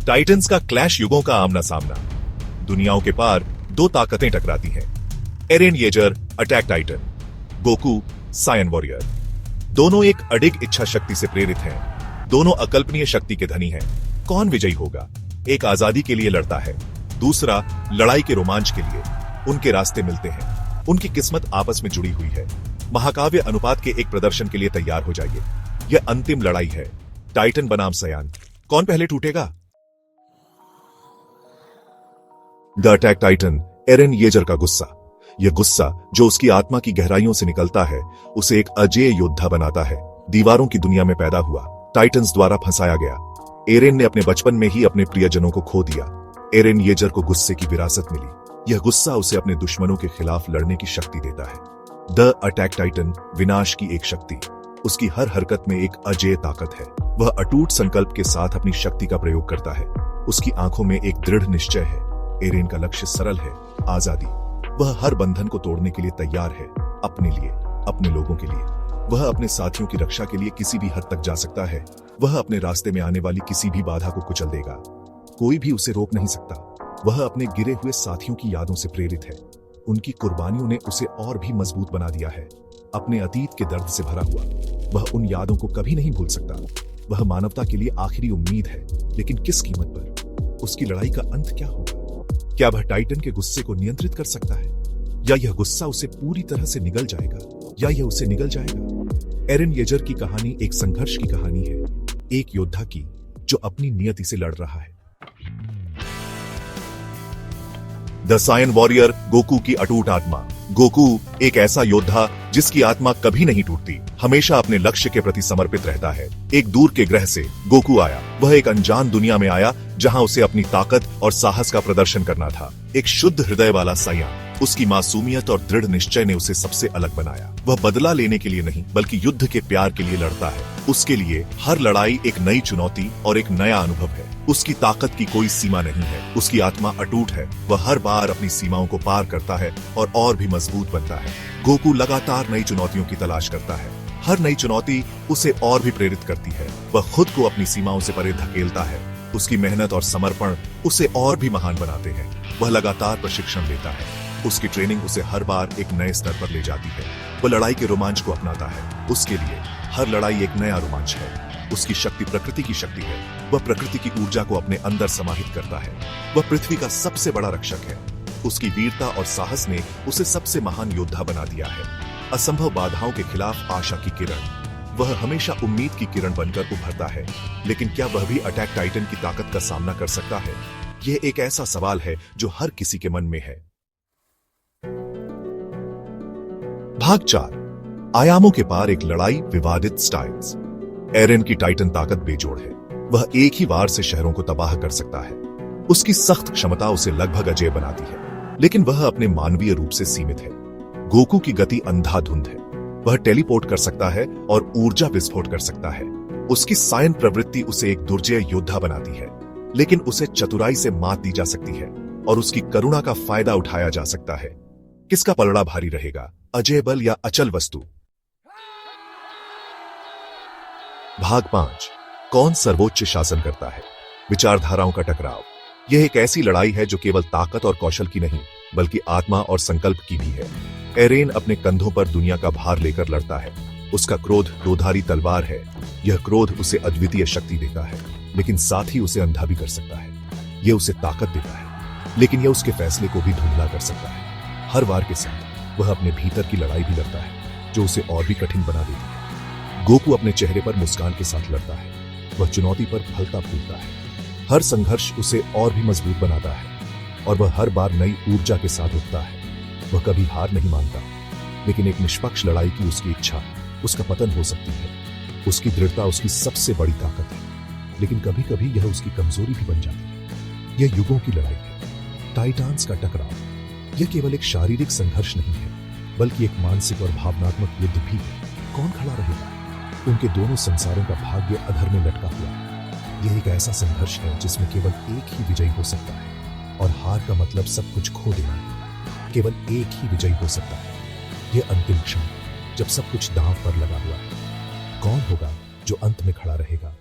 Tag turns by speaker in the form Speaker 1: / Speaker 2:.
Speaker 1: Titans का clash युगों का आमना सामना। दुनियाओं के पार दो ताकतें टकराती हैं। Eren Yeager attack Titan, Goku Saiyan warrior. दोनों एक अडिग इच्छा शक्ति से प्रेरित हैं। दोनों अकल्पनीय शक्ति के धनी हैं। कौन विजयी होगा? एक आजादी के लिए लड़ता है, दूसरा लड़ाई के रोमांच के लिए। उनके रास्ते मिलते हैं, उनकी किस्मत आपस में जुड़ी हुई है। महाकाव्य अनुपात के एक प्रदर्शन के लिए तैयार हो जाइए। यह अंतिम लड़ाई है, टाइटन बनाम सयान। कौन पहले टूटेगा? द अटैक टाइटन, एरेन येजर का गुस्सा। यह गुस्सा जो उसकी आत्मा की गहराइयों से निकलता है, उसे एक अजेय योद्धा बनाता है। दीवारों की दुनिया में पैदा हुआ, टाइटन्स द्वारा फंसाया गया। एरेन ने अपने बचपन में ही अपने प्रियजनों को खो दिया। एरेन येजर को गुस्से की विरासत मिली। यह गुस्सा उसे अपने दुश्मनों के खिलाफ लड़ने की शक्ति देता है। द अटैक टाइटन विनाश की एक शक्ति। उसकी हर हरकत में एक अजेय ताकत है। वह अटूट संकल्प के साथ अपनी शक्ति का प्रयोग करता है। उसकी आंखों में एक दृढ़ निश्चय है। एरेन का लक्ष्य सरल है, आजादी। वह हर बंधन को तोड़ने के लिए तैयार है, अपने लिए, अपने लोगों के लिए। वह अपने साथियों की रक्षा के लिए किसी भी हद तक जा सकता है। वह अपने रास्ते में आने वाली किसी भी बाधा को कुचल देगा। कोई भी उसे रोक नहीं सकता। वह अपने गिरे हुए साथियों की यादों से प्रेरित है। उनकी कुर्बानियों ने उसे और भी मजबूत बना दिया है। अपने अतीत के दर्द से भरा हुआ, वह उन यादों को कभी नहीं भूल सकता। वह मानवता के लिए आखिरी उम्मीद है, लेकिन किस कीमत पर? उसकी लड़ाई का अंत क्या होगा? क्या वह टाइटन के गुस्से को नियंत्रित कर सकता है, या यह गुस्सा उसे पूरी तरह से निगल जाएगा, या यह उसे निगल जाएगा? एरेन येजर की कहानी एक संघर्ष की कहानी है, एक योद्धा की जो अपनी नियति से लड़ रहा है। द सायन वॉरियर, गोकू की अटूट आत्मा। गोकू एक ऐसा योद्धा जिसकी आत्मा कभी नहीं टूटती, हमेशा अपने लक्ष्य के प्रति समर्पित रहता है। एक दूर के ग्रह से गोकू आया। वह एक अनजान दुनिया में आया जहां उसे अपनी ताकत और साहस का प्रदर्शन करना था। एक शुद्ध हृदय वाला सयान। उसकी मासूमियत और दृढ़ निश्चय ने उसे सबसे अलग बनाया। वह बदला लेने के लिए नहीं, बल्कि युद्ध के प्यार के लिए लड़ता है। उसके लिए हर लड़ाई एक नई चुनौती और एक नया अनुभव है। उसकी ताकत की कोई सीमा नहीं है। उसकी आत्मा अटूट है। वह हर बार अपनी सीमाओं को पार करता है और भी मजबूत बनता है। गोकू लगातार नई चुनौतियों की तलाश करता है। हर नई चुनौती उसे और भी प्रेरित करती है। वह खुद को अपनी सीमाओं से परे धकेलता है। उसकी मेहनत और समर्पण उसे और भी महान बनाते हैं। वह लगातार प्रशिक्षण लेता है। उसकी ट्रेनिंग उसे हर बार एक नए स्तर पर ले जाती है। वह लड़ाई के रोमांच को अपनाता है। उसके लिए हर लड़ाई एक नया रोमांच है। उसकी शक्ति प्रकृति की शक्ति है। वह प्रकृति की ऊर्जा को अपने अंदर समाहित करता है। वह पृथ्वी का सबसे बड़ा रक्षक है। उसकी वीरता और साहस ने उसे सबसे महान योद्धा बना दिया है। असंभव बाधाओं के खिलाफ आशा की किरण। वह हमेशा उम्मीद की किरण बनकर उभरता है। लेकिन क्या वह भी अटैक टाइटन की ताकत का सामना कर सकता है? यह एक ऐसा सवाल है जो हर किसी के मन में है। भाग 4, आयामों के पार एक लड़ाई, विवादित स्टाइल्स। एरेन की टाइटन ताकत बेजोड़ है। वह एक ही वार से शहरों को तबाह कर सकता है। उसकी सख्त क्षमता उसे लगभग अजेय बनाती है, लेकिन वह अपने मानवीय रूप से सीमित है। गोकू की गति अंधाधुंध है। वह टेलीपोर्ट कर सकता है और ऊर्जा विस्फोट कर सकता है। उसकी सायन प्रवृत्ति उसे एक दुर्जय योद्धा बनाती है, लेकिन उसे चतुराई से मात दी जा सकती है और उसकी करुणा का फायदा उठाया जा सकता है। किसका पलड़ा भारी रहेगा, अजेय बल या अचल वस्तु? भाग 5, कौन सर्वोच्च शासन करता है? विचारधाराओं का टकराव। यह एक ऐसी लड़ाई है जो केवल ताकत और कौशल की नहीं, बल्कि आत्मा और संकल्प की भी है। एरेन अपने कंधों पर दुनिया का भार लेकर लड़ता है। उसका क्रोध दोधारी तलवार है। यह क्रोध उसे अद्वितीय शक्ति देता है, लेकिन साथ ही उसे अंधा भी कर सकता है। यह उसे ताकत देता है, लेकिन यह उसके फैसले को भी धुंधला कर सकता है। हर वार के साथ वह अपने भीतर की लड़ाई भी लड़ता है, जो उसे और भी कठिन बना देती है। गोकू अपने चेहरे पर मुस्कान के साथ लड़ता है। वह चुनौती पर फलता फूलता है। हर संघर्ष उसे और भी मजबूत बनाता है, और वह हर बार नई ऊर्जा के साथ उठता है। वह कभी हार नहीं मानता, लेकिन एक निष्पक्ष लड़ाई की उसकी इच्छा उसका पतन हो सकती है। उसकी दृढ़ता उसकी सबसे बड़ी ताकत है, लेकिन कभी कभी यह उसकी कमजोरी भी बन जाती है। यह युगों की लड़ाई है, टाइटान्स का टकराव। यह केवल एक शारीरिक संघर्ष नहीं है, बल्कि एक मानसिक और भावनात्मक युद्ध भी है। कौन खड़ा रहेगा? उनके दोनों संसारों का भाग्य अधर में लटका हुआ है। यह एक ऐसा संघर्ष है जिसमें केवल एक ही विजयी हो सकता है, और हार का मतलब सब कुछ खो देना है। केवल एक ही विजयी हो सकता है। यह अंतिम क्षण, जब सब कुछ दांव पर लगा हुआ है। कौन होगा जो अंत में खड़ा रहेगा?